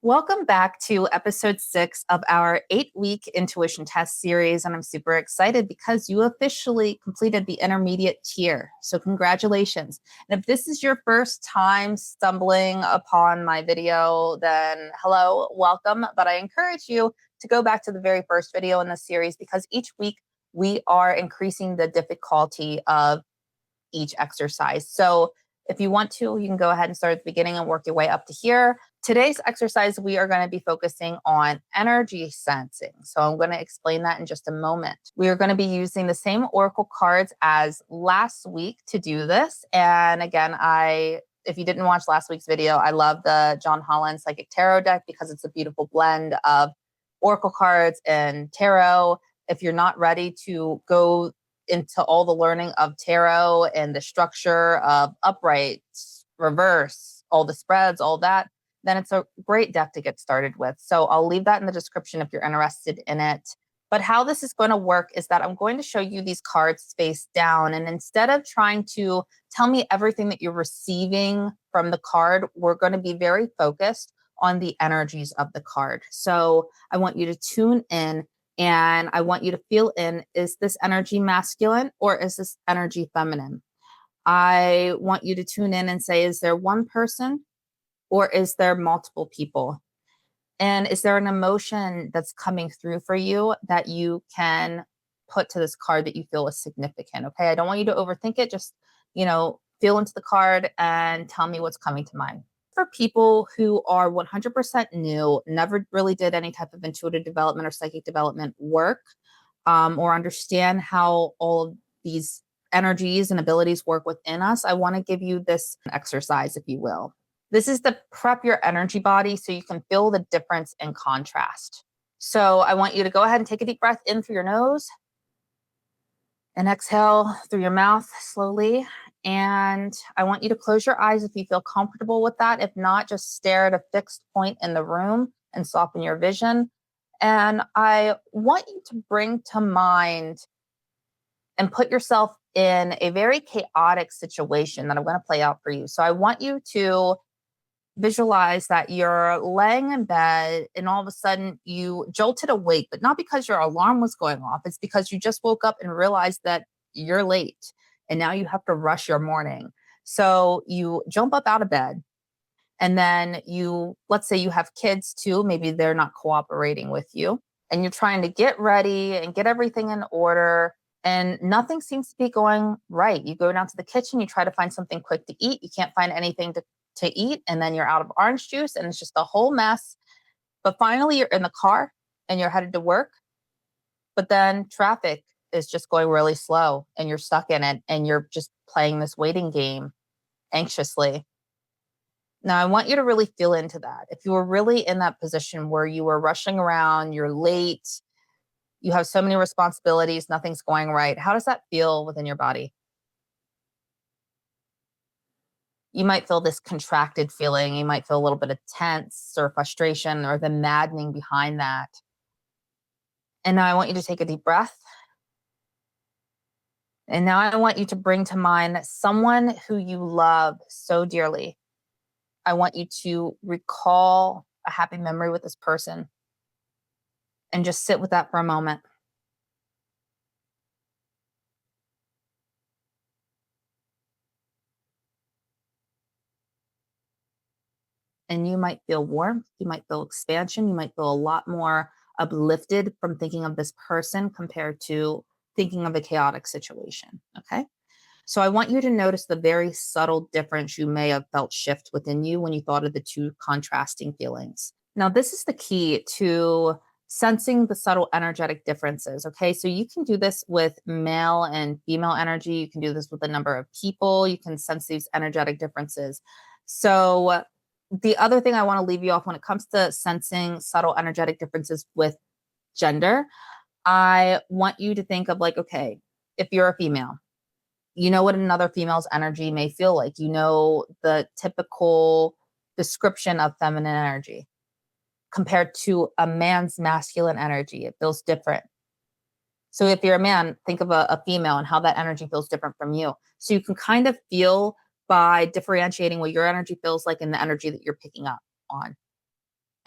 Welcome back to episode 6 of our 8-week intuition test series. And I'm super excited because you officially completed the intermediate tier. So, congratulations. And if this is your first time stumbling upon my video, then hello, welcome. But I encourage you to go back to the very first video in the series because each week we are increasing the difficulty of each exercise. So, if you want to, you can go ahead and start at the beginning and work your way up to here. Today's exercise, we are going to be focusing on energy sensing. So I'm going to explain that in just a moment. We are going to be using the same oracle cards as last week to do this. And again, if you didn't watch last week's video, I love the John Holland Psychic Tarot deck because it's a beautiful blend of oracle cards and tarot. If you're not ready to go into all the learning of tarot and the structure of upright, reverse, all the spreads, all that, then it's a great deck to get started with. So I'll leave that in the description if you're interested in it. But how this is going to work is that I'm going to show you these cards face down. And instead of trying to tell me everything that you're receiving from the card, we're going to be very focused on the energies of the card. So I want you to tune in and I want you to feel in, is this energy masculine or is this energy feminine? I want you to tune in and say, is there one person or is there multiple people? And is there an emotion that's coming through for you that you can put to this card that you feel is significant? Okay. I don't want you to overthink it. Just, feel into the card and tell me what's coming to mind. For people who are 100% new, never really did any type of intuitive development or psychic development work, or understand how all of these energies and abilities work within us, I want to give you this exercise, if you will. This is to prep your energy body so you can feel the difference in contrast. So I want you to go ahead and take a deep breath in through your nose and exhale through your mouth slowly. And I want you to close your eyes if you feel comfortable with that. If not, just stare at a fixed point in the room and soften your vision. And I want you to bring to mind and put yourself in a very chaotic situation that I'm going to play out for you. So I want you to visualize that you're laying in bed and all of a sudden you jolted awake, but not because your alarm was going off. It's because you just woke up and realized that you're late and now you have to rush your morning. So you jump up out of bed and then let's say you have kids too. Maybe they're not cooperating with you and you're trying to get ready and get everything in order and nothing seems to be going right. You go down to the kitchen, you try to find something quick to eat. You can't find anything to eat, and then you're out of orange juice and it's just a whole mess. But finally you're in the car and you're headed to work, but then traffic is just going really slow and you're stuck in it and you're just playing this waiting game anxiously. Now I want you to really feel into that. If you were really in that position where you were rushing around, you're late, you have so many responsibilities, nothing's going right, how does that feel within your body? You might feel this contracted feeling. You might feel a little bit of tense or frustration or the maddening behind that. And now I want you to take a deep breath. And now I want you to bring to mind someone who you love so dearly. I want you to recall a happy memory with this person and just sit with that for a moment. And you might feel warmth, you might feel expansion, you might feel a lot more uplifted from thinking of this person compared to thinking of a chaotic situation. Okay. So I want you to notice the very subtle difference you may have felt shift within you when you thought of the two contrasting feelings. Now, this is the key to sensing the subtle energetic differences. Okay. So you can do this with male and female energy. You can do this with a number of people. You can sense these energetic differences. So the other thing I want to leave you off when it comes to sensing subtle energetic differences with gender, I want you to think of like, okay, if you're a female, you know what another female's energy may feel like. You know the typical description of feminine energy compared to a man's masculine energy. It feels different. So if you're a man, think of a female and how that energy feels different from you. So you can kind of feel by differentiating what your energy feels like and the energy that you're picking up on.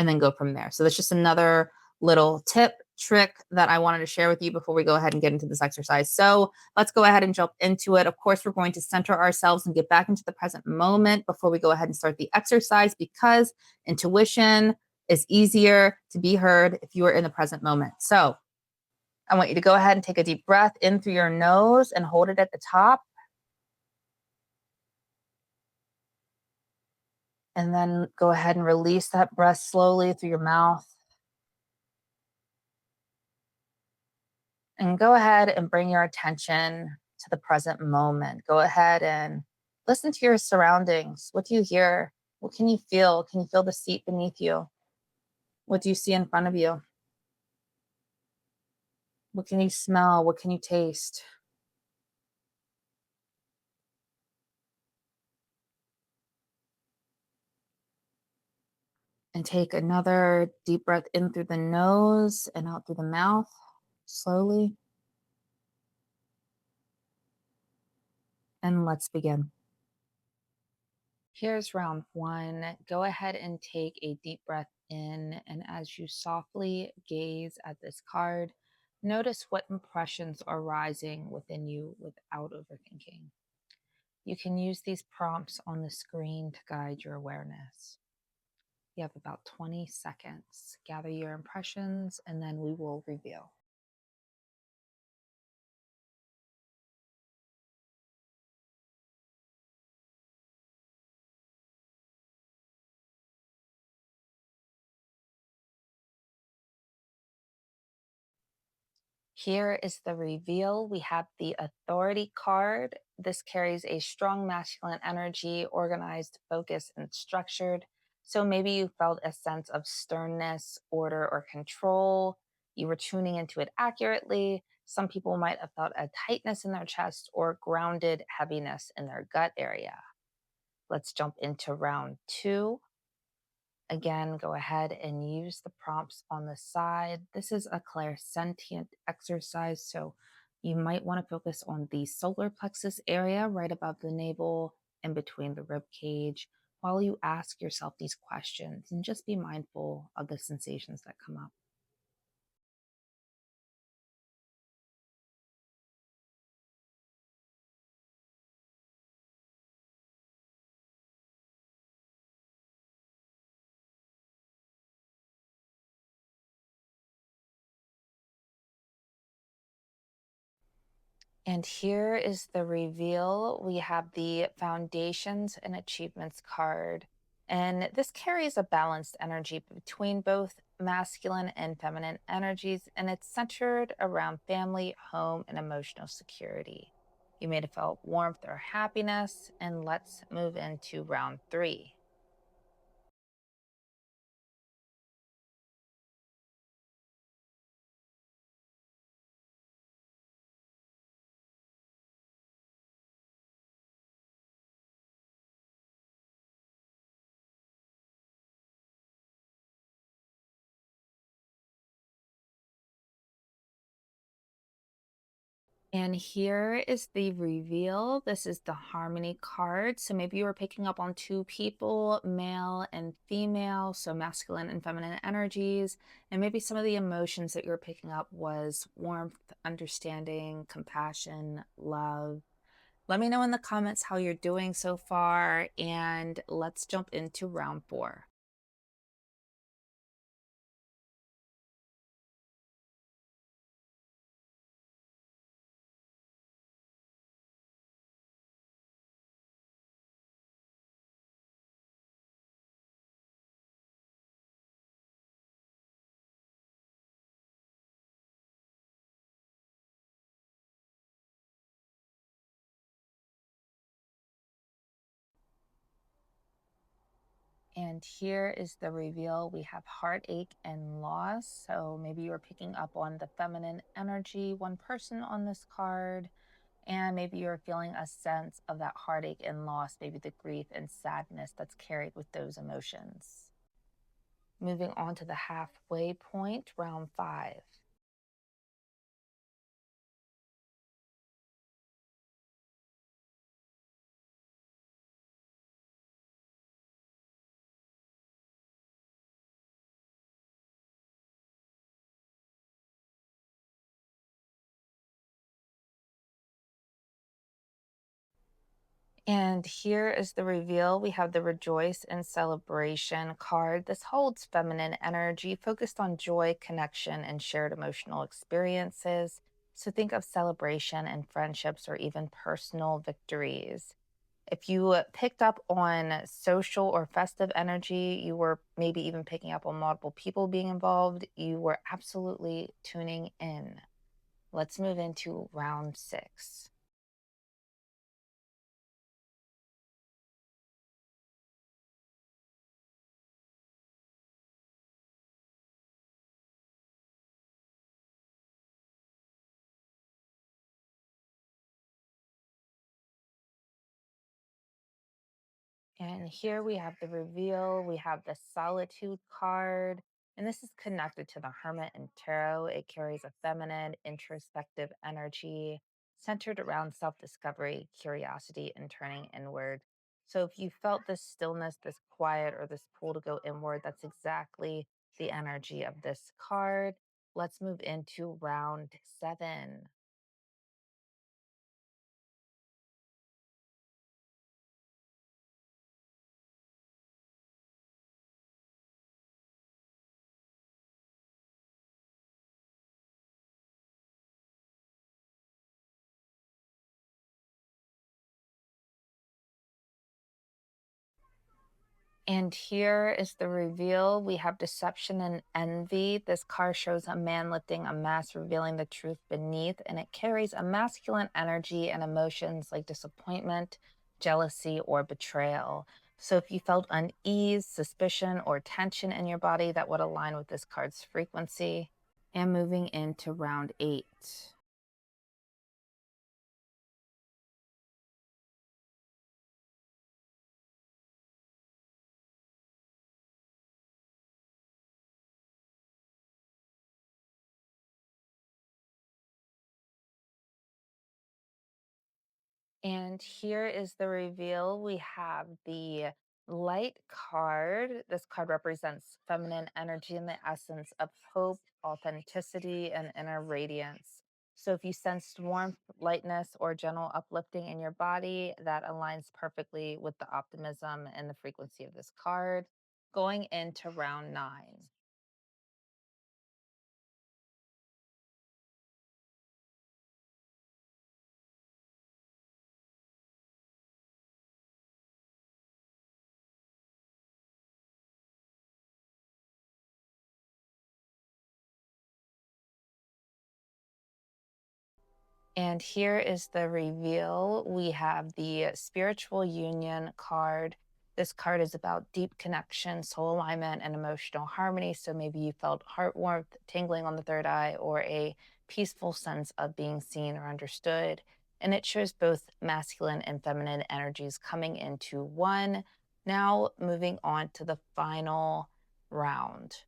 and then go from there. So that's just another little tip, trick that I wanted to share with you before we go ahead and get into this exercise. So let's go ahead and jump into it. Of course, we're going to center ourselves and get back into the present moment before we go ahead and start the exercise, because intuition is easier to be heard if you are in the present moment. So I want you to go ahead and take a deep breath in through your nose and hold it at the top. And then go ahead and release that breath slowly through your mouth. And go ahead and bring your attention to the present moment. Go ahead and listen to your surroundings. What do you hear? What can you feel? Can you feel the seat beneath you? What do you see in front of you? What can you smell? What can you taste? And take another deep breath in through the nose and out through the mouth slowly. And let's begin. Here's round one. Go ahead and take a deep breath in. And as you softly gaze at this card, notice what impressions are rising within you without overthinking. You can use these prompts on the screen to guide your awareness. You have about 20 seconds. Gather your impressions, and then we will reveal. Here is the reveal. We have the Authority card. This carries a strong masculine energy, organized, focused, and structured. So maybe you felt a sense of sternness, order, or control. You were tuning into it accurately. Some people might have felt a tightness in their chest or grounded heaviness in their gut area. Let's jump into round two. Again, go ahead and use the prompts on the side. This is a clairsentient exercise, so you might want to focus on the solar plexus area right above the navel and between the rib cage while you ask yourself these questions, and just be mindful of the sensations that come up. And here is the reveal. We have the Foundations and Achievements card. And this carries a balanced energy between both masculine and feminine energies, and it's centered around family, home, and emotional security. You may have felt warmth or happiness, and let's move into round three. And here is the reveal. This is the harmony card. So maybe you were picking up on two people, male and female, so masculine and feminine energies. And maybe some of the emotions that you were picking up was warmth, understanding, compassion, love. Let me know in the comments how you're doing so far. And let's jump into round four. And here is the reveal. We have heartache and loss. So maybe you're picking up on the feminine energy, one person on this card, and maybe you're feeling a sense of that heartache and loss, maybe the grief and sadness that's carried with those emotions. Moving on to the halfway point, round five. And here is the reveal. We have the Rejoice and Celebration card. This holds feminine energy focused on joy, connection, and shared emotional experiences. So think of celebration and friendships or even personal victories. If you picked up on social or festive energy, you were maybe even picking up on multiple people being involved, you were absolutely tuning in. Let's move into round six. And here we have the reveal. We have the Solitude card. And this is connected to the Hermit and Tarot. It carries a feminine, introspective energy centered around self discovery, curiosity, and turning inward. So if you felt this stillness, this quiet, or this pull to go inward, that's exactly the energy of this card. Let's move into round seven. And here is the reveal. We have deception and envy. This card shows a man lifting a mask, revealing the truth beneath, and it carries a masculine energy and emotions like disappointment, jealousy, or betrayal. So if you felt unease, suspicion, or tension in your body, that would align with this card's frequency. And moving into round eight. And here is the reveal. We have the light card. This card represents feminine energy and the essence of hope, authenticity, and inner radiance. So if you sensed warmth, lightness, or gentle uplifting in your body, that aligns perfectly with the optimism and the frequency of this card. Going into round nine. And here is the reveal. We have the spiritual union card. This card is about deep connection, soul alignment, and emotional harmony. So maybe you felt heart warmth, tingling on the third eye, or a peaceful sense of being seen or understood. And it shows both masculine and feminine energies coming into one. Now, moving on to the final round.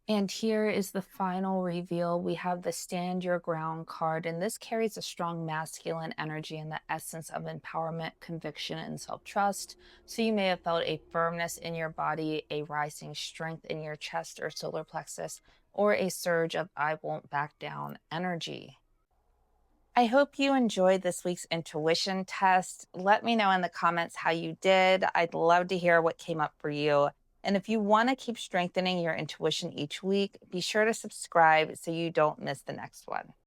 And here is the final reveal. We have the Stand Your Ground card, and this carries a strong masculine energy and the essence of empowerment, conviction, and self trust. So you may have felt a firmness in your body, a rising strength in your chest or solar plexus, or a surge of I won't back down energy. I hope you enjoyed this week's intuition test. Let me know in the comments how you did. I'd love to hear what came up for you. And if you want to keep strengthening your intuition each week, be sure to subscribe so you don't miss the next one.